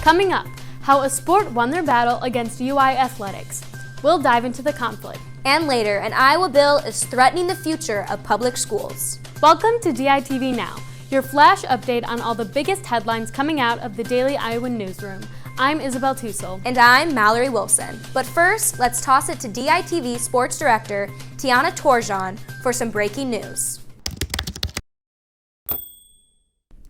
Coming up, how a sport won their battle against UI athletics. We'll dive into the conflict. And later, an Iowa bill is threatening the future of public schools. Welcome to DITV Now, your flash update on all the biggest headlines coming out of the Daily Iowan newsroom. I'm Isabel Tussel. And I'm Mallory Wilson. But first, let's toss it to DITV Sports Director Tiana Torjan for some breaking news.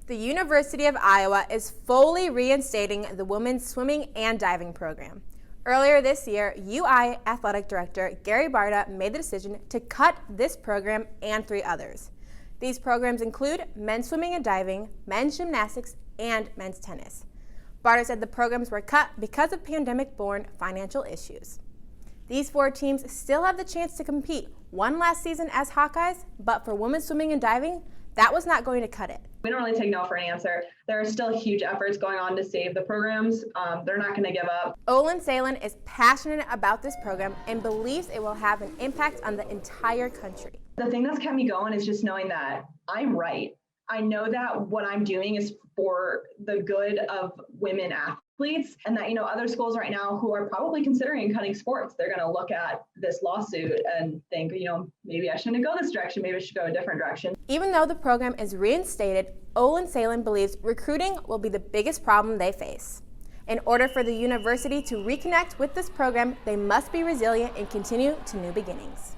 The University of Iowa is fully reinstating the women's swimming and diving program. Earlier this year, UI Athletic Director Gary Barta made the decision to cut this program and 3 others. These programs include men's swimming and diving, men's gymnastics, and men's tennis. Barta said the programs were cut because of pandemic-borne financial issues. These 4 teams still have the chance to compete one last season as Hawkeyes, but for women's swimming and diving, that was not going to cut it. We don't really take no for an answer. There are still huge efforts going on to save the programs. They're not going to give up. Olin Salen is passionate about this program and believes it will have an impact on the entire country. The thing that's kept me going is just knowing that I'm right. I know that what I'm doing is for the good of women athletes, and that, other schools right now who are probably considering cutting sports, they're going to look at this lawsuit and think, maybe I shouldn't go this direction, maybe I should go a different direction. Even though the program is reinstated, Olin Salen believes recruiting will be the biggest problem they face. In order for the university to reconnect with this program, they must be resilient and continue to new beginnings.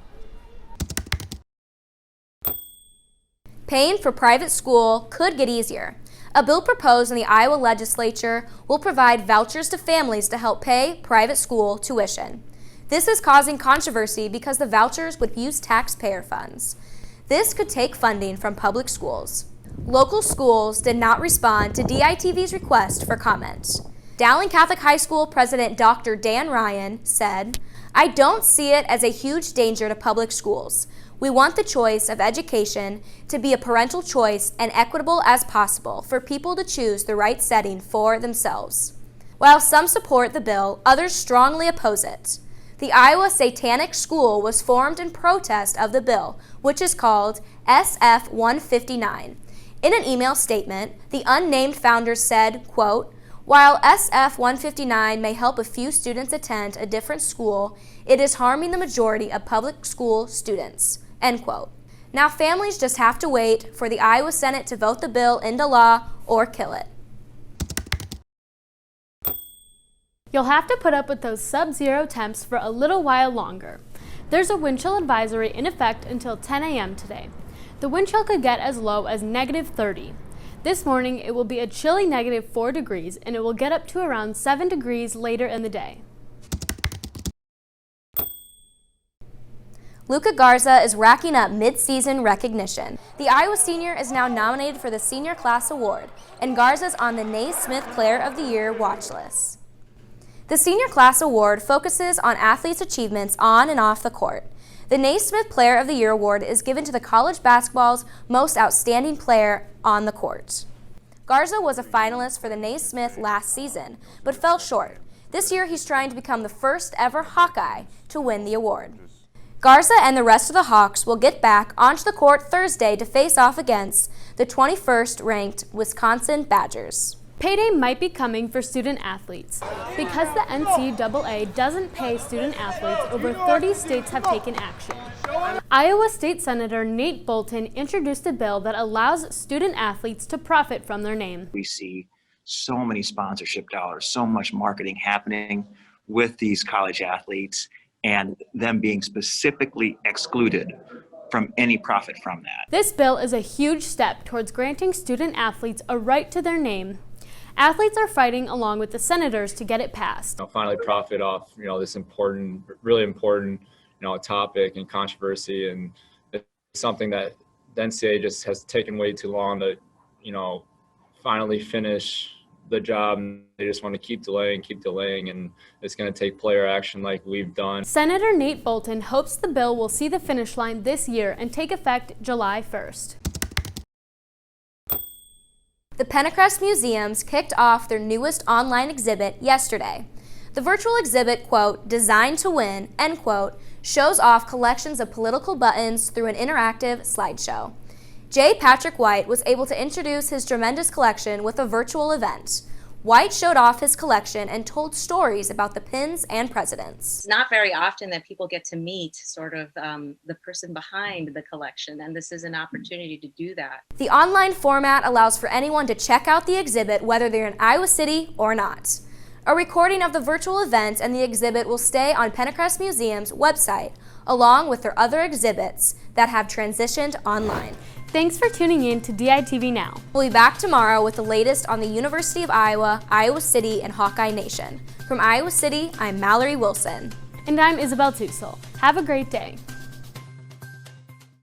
Paying for private school could get easier. A bill proposed in the Iowa legislature will provide vouchers to families to help pay private school tuition. This is causing controversy because the vouchers would use taxpayer funds. This could take funding from public schools. Local schools did not respond to DITV's request for comment. Dowling Catholic High School President Dr. Dan Ryan said, "I don't see it as a huge danger to public schools. We want the choice of education to be a parental choice and equitable as possible for people to choose the right setting for themselves." While some support the bill, others strongly oppose it. The Iowa Satanic School was formed in protest of the bill, which is called SF 159. In an email statement, the unnamed founders said, quote, "While SF 159 may help a few students attend a different school, it is harming the majority of public school students." End quote. Now families just have to wait for the Iowa Senate to vote the bill into law or kill it. You'll have to put up with those sub-zero temps for a little while longer. There's a wind chill advisory in effect until 10 a.m. today. The wind chill could get as low as -30. This morning it will be a chilly -4 degrees, and it will get up to around 7 degrees later in the day. Luka Garza is racking up mid-season recognition. The Iowa senior is now nominated for the Senior Class Award, and Garza's on the Naismith Player of the Year watch list. The Senior Class Award focuses on athletes' achievements on and off the court. The Naismith Player of the Year award is given to the college basketball's most outstanding player on the court. Garza was a finalist for the Naismith last season, but fell short. This year he's trying to become the first ever Hawkeye to win the award. Garza and the rest of the Hawks will get back onto the court Thursday to face off against the 21st ranked Wisconsin Badgers. Payday might be coming for student athletes. Because the NCAA doesn't pay student athletes, over 30 states have taken action. Iowa State Senator Nate Bolton introduced a bill that allows student athletes to profit from their name. We see so many sponsorship dollars, so much marketing happening with these college athletes, and them being specifically excluded from any profit from that. This bill is a huge step towards granting student athletes a right to their name. Athletes are fighting along with the senators to get it passed. Finally profit off, this important, really important, topic and controversy, and it's something that the NCAA just has taken way too long to, finally finish the job. They just want to keep delaying, and it's going to take player action like we've done. Senator Nate Bolton hopes the bill will see the finish line this year and take effect July 1st. The Penncrest Museums kicked off their newest online exhibit yesterday. The virtual exhibit, quote, "Designed to Win," end quote, shows off collections of political buttons through an interactive slideshow. J. Patrick White was able to introduce his tremendous collection with a virtual event. White showed off his collection and told stories about the pins and presidents. It's not very often that people get to meet sort of the person behind the collection, and this is an opportunity to do that. The online format allows for anyone to check out the exhibit whether they're in Iowa City or not. A recording of the virtual event and the exhibit will stay on Pentecrest Museum's website, along with their other exhibits that have transitioned online. Thanks for tuning in to DITV Now. We'll be back tomorrow with the latest on the University of Iowa, Iowa City, and Hawkeye Nation. From Iowa City, I'm Mallory Wilson. And I'm Isabel Tussel. Have a great day.